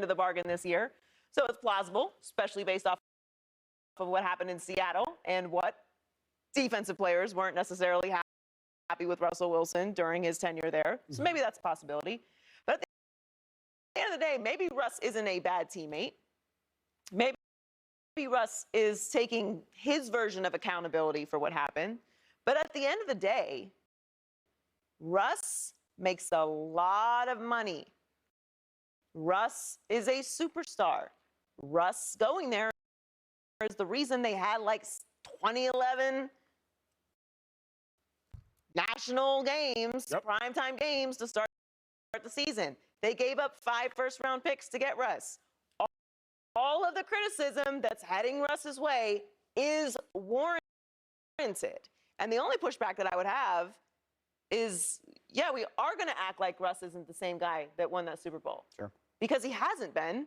the bargain this year. So it's plausible, especially based off of what happened in Seattle and what defensive players weren't necessarily happy with Russell Wilson during his tenure there. So maybe that's a possibility. But at the end of the day, maybe Russ isn't a bad teammate. Maybe Russ is taking his version of accountability for what happened. But at the end of the day, Russ makes a lot of money. Russ is a superstar. Russ going there is the reason they had like 2011 national games, primetime games to start the season. They gave up 5 first-round picks to get Russ. All of the criticism that's heading Russ's way is warranted. And the only pushback that I would have is, yeah, we are going to act like Russ isn't the same guy that won that Super Bowl. Sure. Because he hasn't been,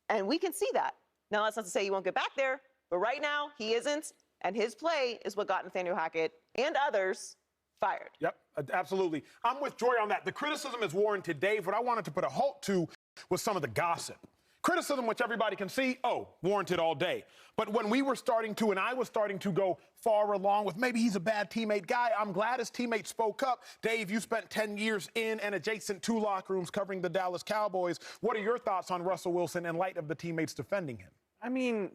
and we can see that. Now, that's not to say he won't get back there, but right now he isn't, and his play is what got Nathaniel Hackett and others fired. Yep, absolutely. I'm with Joy on that. The criticism is warranted, Dave. What I wanted to put a halt to was some of the gossip. Criticism, which everybody can see, warranted all day. But when we were starting to, and I was starting to go far along with maybe he's a bad teammate guy, I'm glad his teammates spoke up. Dave, you spent 10 years in and adjacent to locker rooms covering the Dallas Cowboys. What are your thoughts on Russell Wilson in light of the teammates defending him? I mean,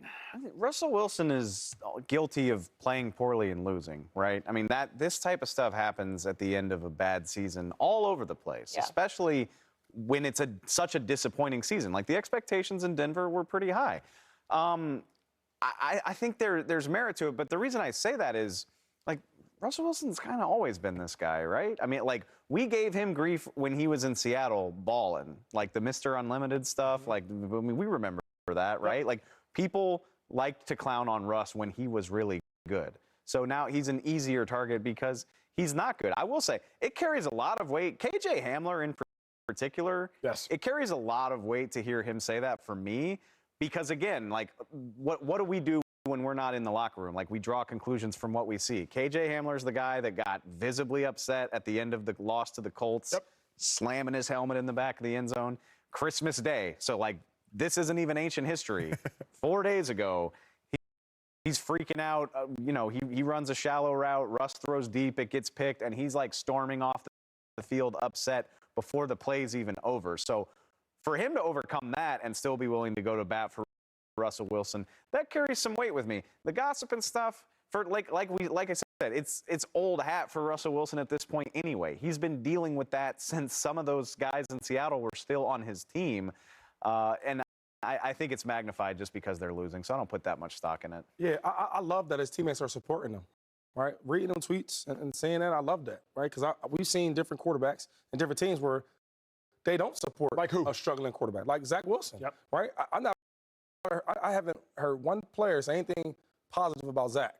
Russell Wilson is guilty of playing poorly and losing, right? I mean, this type of stuff happens at the end of a bad season all over the place, especially when it's such a disappointing season. Like, the expectations in Denver were pretty high. I think there's merit to it, but the reason I say that is, like, Russell Wilson's kind of always been this guy, right? I mean, like, we gave him grief when he was in Seattle balling, like the Mr. Unlimited stuff. Like, I mean, we remember that, right? Yep. Like, people liked to clown on Russ when he was really good. So now he's an easier target because he's not good. I will say, it carries a lot of weight. KJ Hamler in particular, yes, it carries a lot of weight to hear him say that for me, because again, like, what do we do when we're not in the locker room? Like, we draw conclusions from what we see. KJ Hamler's the guy that got visibly upset at the end of the loss to the Colts, slamming his helmet in the back of the end zone. Christmas Day, so like, this isn't even ancient history. 4 days ago, he's freaking out. You know, he runs a shallow route. Russ throws deep. It gets picked, and he's like storming off the field upset before the play's even over. So for him to overcome that and still be willing to go to bat for Russell Wilson, that carries some weight with me. The gossip and stuff, for like I said, it's old hat for Russell Wilson at this point anyway. He's been dealing with that since some of those guys in Seattle were still on his team. And I think it's magnified just because they're losing, so I don't put that much stock in it. Yeah, I love that his teammates are supporting him, right? Reading them tweets and saying that, I love that, right? Because we've seen different quarterbacks and different teams where they don't support like who? A struggling quarterback, like Zach Wilson, right? I haven't heard one player say anything positive about Zach.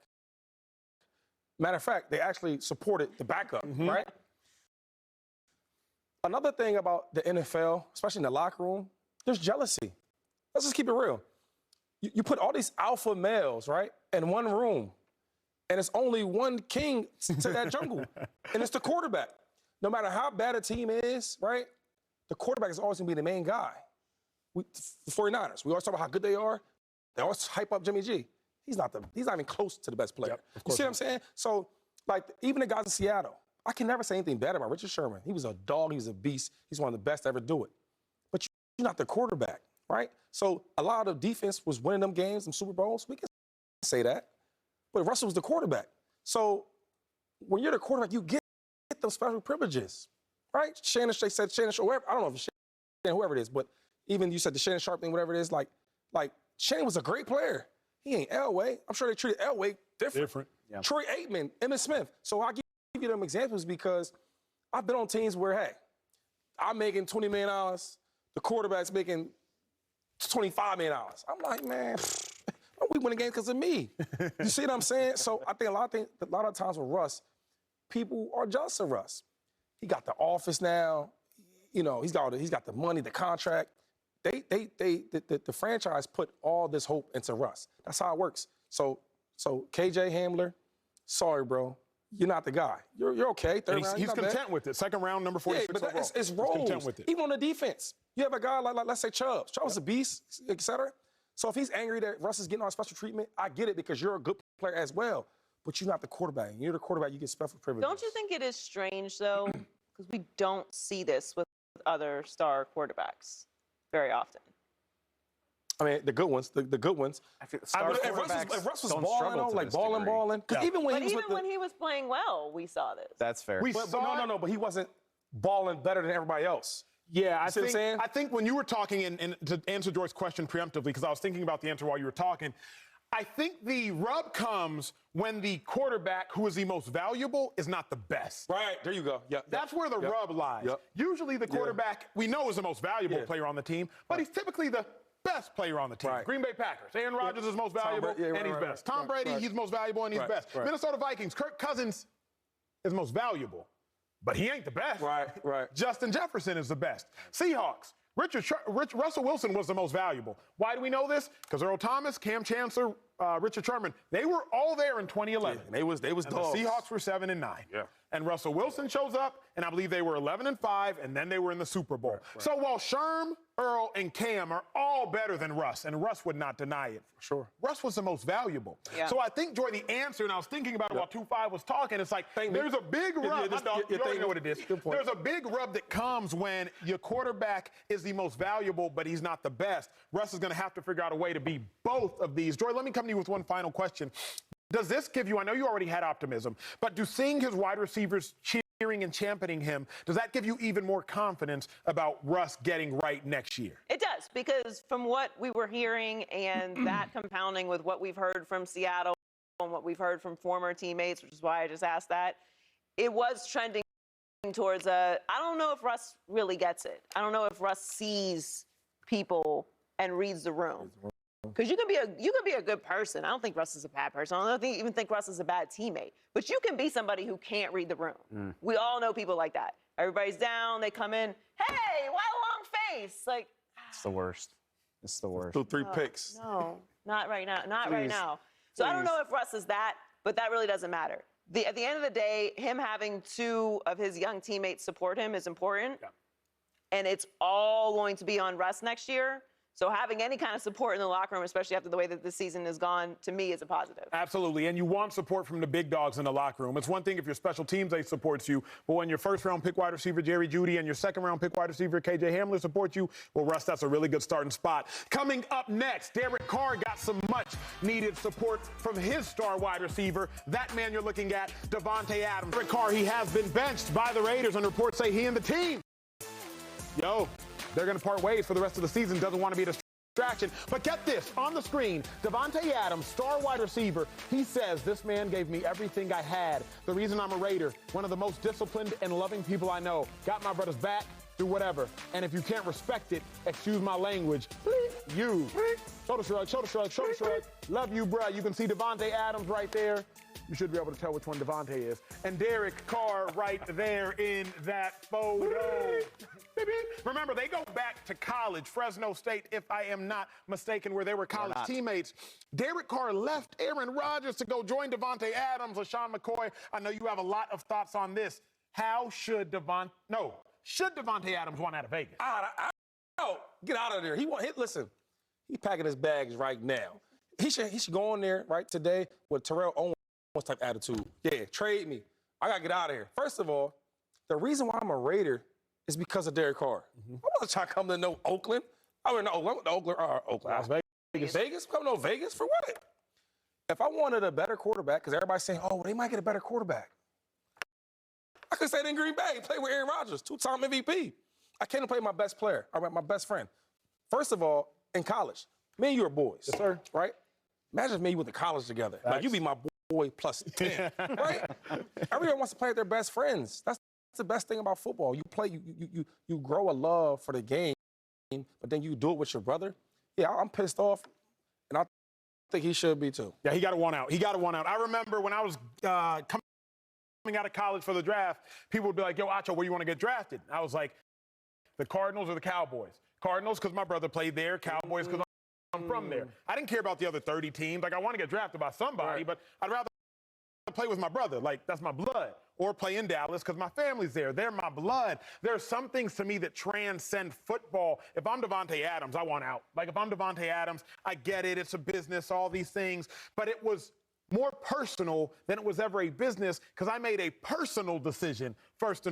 Matter of fact, they actually supported the backup, right? Another thing about the NFL, especially in the locker room, there's jealousy. Let's just keep it real. You put all these alpha males, right, in one room, and it's only one king to that jungle, and it's the quarterback. No matter how bad a team is, right, the quarterback is always going to be the main guy. The 49ers, we always talk about how good they are. They always hype up Jimmy G. He's not even close to the best player. You see what I'm saying? So, like, even the guys in Seattle, I can never say anything bad about Richard Sherman. He was a dog. He was a beast. He's one of the best to ever do it. But you're not the quarterback, right? So a lot of defense was winning them games, them Super Bowls. We can say that. But Russell was the quarterback. So when you're the quarterback, you get those special privileges, right? Shannon said Shannon Sharp, whoever, I don't know if it's Shannon, whoever it is, but even you said the Shannon Sharp thing, whatever it is, like Shannon was a great player. He ain't Elway. I'm sure they treated Elway different. Yeah. Troy Aikman, Emmitt Smith. So I give you them examples because I've been on teams where, hey, I'm making $20 million, the quarterback's making $25 million. I'm like, man, we win the game because of me. You see what I'm saying? So I think a lot of times with Russ, people are jealous of Russ. He got the office now. You know, he's got the money, the contract. The franchise put all this hope into Russ. That's how it works. So KJ Hamler, sorry, bro. you're not the guy. You're okay. Third round, He's not content bad. with it. Second round, number 46 Yeah, but overall. it's He's roles. content with it. Even on the defense, you have a guy like let's say Chubb. Chubb's a beast, etc. So if he's angry that Russ is getting all special treatment, I get it because you're a good player as well. But you're not the quarterback. You're the quarterback. You get special privileges. Don't you think it is strange, though, because we don't see this with other star quarterbacks very often? I mean, the good ones, the good ones. I feel If Russ was don't balling, struggle to like this balling, degree. because even when But he was even with when he was playing well, we saw this. That's fair. but no, but he wasn't balling better than everybody else. Yeah, see what I'm saying? I think when you were talking, and to answer Joy's question preemptively, because I was thinking about the answer while you were talking, I think the rub comes when the quarterback who is the most valuable is not the best. Right, there you go. Yeah, That's where the rub lies. Yep. Usually the quarterback we know is the most valuable player on the team, but he's typically the best player on the team. Right. Green Bay Packers. Aaron Rodgers is most valuable, and he's best. Tom Brady, he's most valuable, and he's best. Right. Minnesota Vikings, Kirk Cousins is most valuable, but he ain't the best. Right. Justin Jefferson is the best. Seahawks. Russell Wilson was the most valuable. Why do we know this? Because Earl Thomas, Cam Chancellor, Richard Sherman, they were all there in 2011. Yeah, they was and dogs. the Seahawks were 7-9. Yeah. And Russell Wilson shows up, and I believe they were 11-5, and then they were in the Super Bowl. Right. So while Sherm, Earl, and Cam are all better than Russ, and Russ would not deny it. Sure. Russ was the most valuable. Yeah. So I think, Joy, the answer, and I was thinking about it while 2-5 was talking, it's like there's a big rub. You already know what it is. Good point. There's a big rub that comes when your quarterback is the most valuable, but he's not the best. Russ is going to have to figure out a way to be both of these. Joy, let me come to you with one final question. Does this give you, I know you already had optimism, but do seeing his wide receivers cheering and championing him, does that give you even more confidence about Russ getting right next year? It does, because from what we were hearing and that compounding with what we've heard from Seattle and what we've heard from former teammates, which is why I just asked that, it was trending towards I don't know if Russ really gets it. I don't know if Russ sees people and reads the room. Because you can be a good person. I don't think Russ is a bad person. I don't even think Russ is a bad teammate. But you can be somebody who can't read the room. We all know people like that. Everybody's down. They come in. Hey, why a long face? Like, It's the worst. It's the worst. Threw 3 picks. no, not right now. Not right now. So I don't know if Russ is that, but that really doesn't matter. At the end of the day, him having 2 of his young teammates support him is important. Yeah. And it's all going to be on Russ next year. So having any kind of support in the locker room, especially after the way that this season has gone, to me is a positive. Absolutely, and you want support from the big dogs in the locker room. It's one thing if your special teams aide supports you, but when your first-round pick wide receiver Jerry Jeudy and your second-round pick wide receiver KJ Hamler support you, well, Russ, that's a really good starting spot. Coming up next, Derek Carr got some much-needed support from his star wide receiver. That man you're looking at, Davante Adams. Derek Carr, he has been benched by the Raiders, and reports say he and the team, they're going to part ways for the rest of the season. Doesn't want to be a distraction. But get this, on the screen, Davante Adams, star wide receiver, he says, this man gave me everything I had. The reason I'm a Raider, one of the most disciplined and loving people I know. Got my brother's back, do whatever. And if you can't respect it, excuse my language, you. Shoulder shrug, shoulder shrug, shoulder shrug. Love you, bruh. You can see Davante Adams right there. You should be able to tell which one Davante is. And Derek Carr right there in that photo. Remember, they go back to college, Fresno State, if I am not mistaken, where they were college teammates. Derek Carr left Aaron Rodgers to go join Davante Adams or Sean McCoy. I know you have a lot of thoughts on this. Should Davante Adams want out of Vegas? Get out of there. Listen, he's packing his bags right now. He should go on there right today with Terrell Owens type attitude. Yeah, trade me. I got to get out of here. First of all, the reason why I'm a Raider is because of Derek Carr. I'm not trying to come to no Oakland. I went to Oakland. Las Vegas. Vegas? Come to Vegas for what? If I wanted a better quarterback, because everybody's saying, oh, they might get a better quarterback. I could stay in Green Bay, play with Aaron Rodgers, 2-time MVP. I came to play my best player, my best friend. First of all, in college, me and you are boys. Yes, sir. Right? Imagine if me and you went to college together. Like, you be my boy plus 10, right? Everyone wants to play with their best friends. That's the best thing about football. You play, you grow a love for the game, but then you do it with your brother. Yeah, I'm pissed off, and I think he should be too. Yeah, he got a one out. I remember when I was coming out of college for the draft, people would be like, yo, Acho, where you want to get drafted? I was like, the Cardinals or the Cowboys? Cardinals because my brother played there, Cowboys because I'm from there. I didn't care about the other 30 teams. Like, I want to get drafted by somebody, but I'd rather to play with my brother, like that's my blood, or play in Dallas because my family's there. They're my blood. There are some things to me that transcend football. If I'm Devontae Adams, I want out. Like if I'm Devontae Adams, I get it. It's a business, all these things. But it was more personal than it was ever a business because I made a personal decision first and